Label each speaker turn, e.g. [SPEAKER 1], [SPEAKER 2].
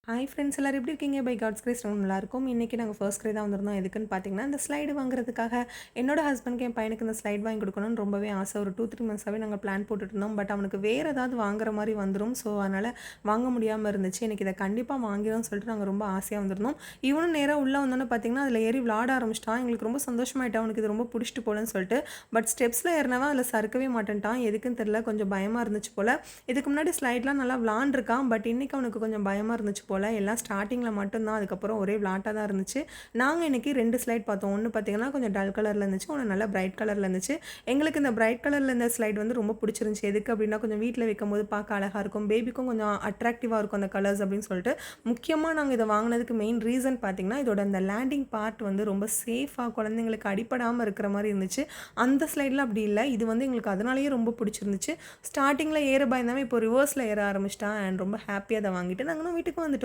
[SPEAKER 1] Hi friends எல்லோரும் எப்படி இருக்கீங்க? பை காட்ஸ் கிரேஸ் ரொம்ப நல்லாயிருக்கும். இன்றைக்கி நாங்கள் ஃபர்ஸ்ட் கிரே தான் வந்திருந்தோம். எதுக்குன்னு பார்த்தீங்கன்னா, இந்த ஸ்லைடு வாங்குறதுக்காக என்னோட ஹஸ்பண்ட்க்கு என் பையனுக்கு இந்த ஸ்லைட் வாங்கி கொடுக்கணும்னு ரொம்பவே ஆசை. ஒரு 2-3 மந்த்ஸாகவே நாங்கள் பிளான் போட்டுருந்தோம். பட் அவனுக்கு வேறு ஏதாவது வாங்குற மாதிரி வந்துடும். ஸோ அதனால் வாங்க முடியாமல் இருந்துச்சு. எனக்கு இதை கண்டிப்பாக வாங்கிடும்னு சொல்லிட்டு நாங்கள் ரொம்ப ஆசையாக வந்திருந்தோம். இவனும் நேராக உள்ளே வந்தோன்னு பார்த்தீங்கன்னா, அதில் ஏறி விளாட ஆரம்பிச்சிட்டான். எங்களுக்கு ரொம்ப சந்தோஷமாயிட்டான். அவனுக்கு இது ரொம்ப பிடிச்சிட்டு போலன்னு சொல்லிட்டு. பட் ஸ்டெப்ஸில் ஏறினவன் அதில் சறுக்கவே மாட்டேன்ட்டான். எதுக்குன்னு தெரியல, கொஞ்சம் பயமாக இருந்துச்சு போல். இதுக்கு முன்னாடி ஸ்லைட்லாம் நல்லா விளாண்டுருக்கான். பட் இன்றைக்கி அவனுக்கு கொஞ்சம் பயமாக இருந்துச்சு போல். எல்லாம் ஸ்டார்டிங்கில் மட்டும்தான், அதுக்கப்புறம் ஒரே விளாட்டாக தான் இருந்துச்சு. நாங்கள் இன்றைக்கி 2 ஸ்லைட் பார்த்தோம். ஒன்று பார்த்தீங்கன்னா கொஞ்சம் டல் கலரில் இருந்துச்சு, ஒன்று நல்லா பிரைட் கலரில் இருந்துச்சு. எங்களுக்கு இந்த பிரைட் கலரில் இருந்த ஸ்லைட் வந்து ரொம்ப பிடிச்சிருந்துச்சி. எதுக்கு அப்படின்னா, கொஞ்சம் வீட்டில் வைக்கும்போது பார்க்க அழகாக இருக்கும், பேபிக்கும் கொஞ்சம் அட்ராக்டிவாக இருக்கும் அந்த கலர்ஸ் அப்படின்னு சொல்லிட்டு. முக்கியமாக நாங்கள் இதை வாங்கினதுக்கு மெயின் ரீசன் பார்த்தீங்கன்னா, இதோட அந்த லேண்டிங் பார்ட் வந்து ரொம்ப சேஃபாக குழந்தைங்களுக்கு அடிப்படாமல் இருக்கிற மாதிரி இருந்துச்சு. அந்த ஸ்லைடில் அப்படி இல்லை. இது வந்து எங்களுக்கு அதனாலேயே ரொம்ப பிடிச்சிருந்துச்சு. ஸ்டார்டிங்கில் ஏற பயந்தாமல் இப்போ ரிவர்ஸில் ஏற ஆரம்பிச்சிட்டான். அண்ட் ரொம்ப ஹாப்பியாக அதை வாங்கிட்டு நாங்களும் வீட்டுக்கு வந்துட்டோம்.